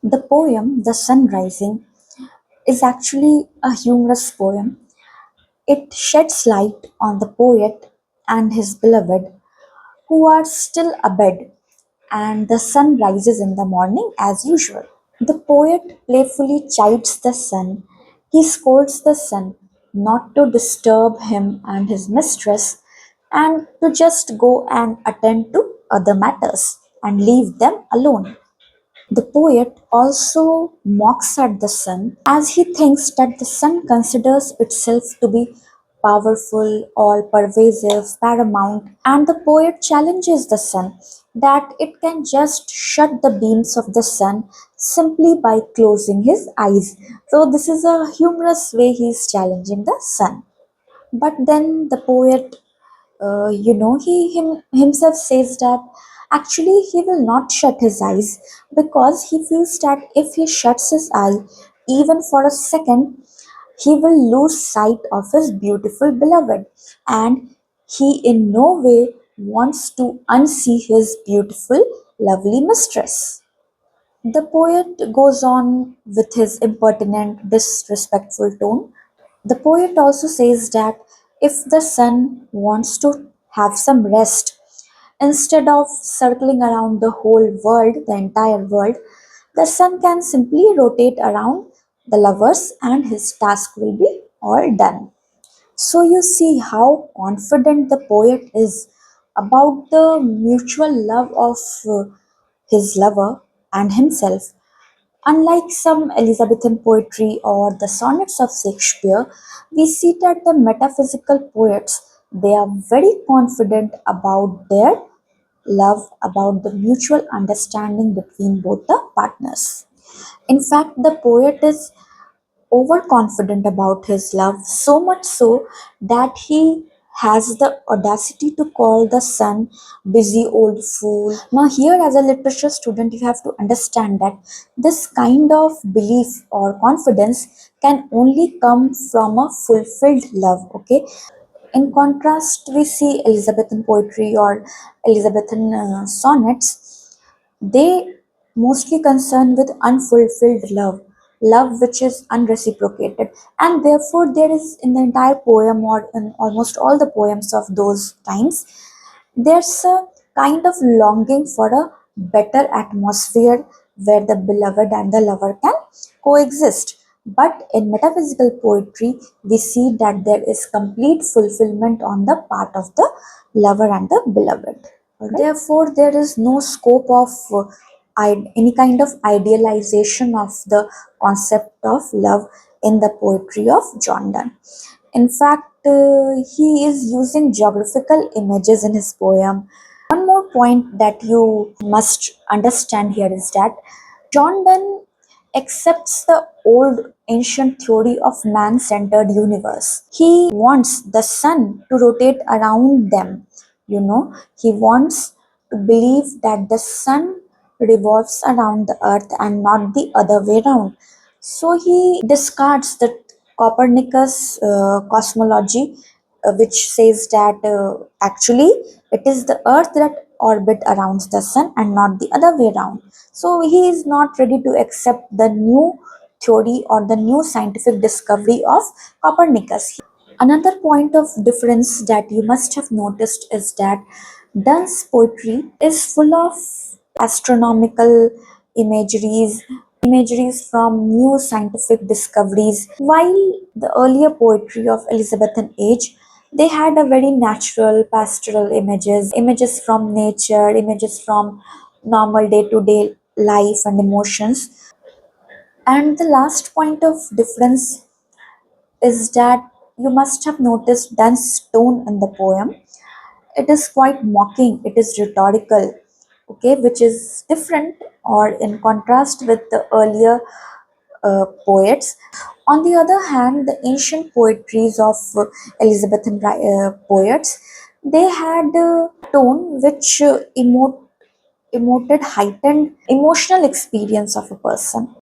The poem The Sun Rising is actually a humorous poem. It sheds light on the poet and his beloved who are still abed, and the sun rises in the morning as usual. The poet playfully chides the sun. He scolds the sun not to disturb him and his mistress, and to just go and attend to other matters and leave them alone. The poet also mocks at the sun as he thinks that the sun considers itself to be powerful, all pervasive, paramount, and the poet challenges the sun that it can just shut the beams of the sun simply by closing his eyes. So, this is a humorous way he is challenging the sun. But then the poet, himself says that actually he will not shut his eyes because he feels that if he shuts his eye even for a second, he will lose sight of his beautiful beloved, and he in no way wants to unsee his beautiful, lovely mistress. The poet goes on with his impertinent, disrespectful tone. The poet also says that if the sun wants to have some rest, instead of circling around the whole world, the entire world, the sun can simply rotate around the lovers and his task will be all done. So you see how confident the poet is about the mutual love of his lover and himself. Unlike some Elizabethan poetry or the sonnets of Shakespeare, we see that the metaphysical poets they are very confident about their love, about the mutual understanding between both the partners. In fact, the poet is overconfident about his love, so much so that he has the audacity to call the sun busy old fool. Now, here, as a literature student, you have to understand that this kind of belief or confidence can only come from a fulfilled love. Okay, in contrast, we see Elizabethan poetry or Elizabethan sonnets, they mostly concern with unfulfilled love, love which is unreciprocated, and therefore there is in the entire poem or in almost all the poems of those times, there's a kind of longing for a better atmosphere where the beloved and the lover can coexist. But in metaphysical poetry, we see that there is complete fulfillment on the part of the lover and the beloved. Alright? Therefore, there is no scope of any kind of idealization of the concept of love in the poetry of John Donne. In fact, he is using geographical images in his poem. One more point that you must understand here is that John Donne accepts the old ancient theory of man-centered universe. He wants the sun to rotate around them. He wants to believe that the sun revolves around the earth and not the other way around. So he discards the Copernicus cosmology, which says that actually it is the earth that orbit around the sun and not the other way around. So he is not ready to accept the new theory or the new scientific discovery of Copernicus. Another point of difference that you must have noticed is that Donne's poetry is full of astronomical imageries from new scientific discoveries, while the earlier poetry of Elizabethan age they had a very natural pastoral images from nature, images from normal day-to-day life and emotions. And the last point of difference is that you must have noticed Donne's tone in the poem. It is quite mocking, it is rhetorical, okay, which is different or in contrast with the earlier poets. On the other hand, the ancient poetries of Elizabethan poets, they had a tone which emoted heightened emotional experience of a person.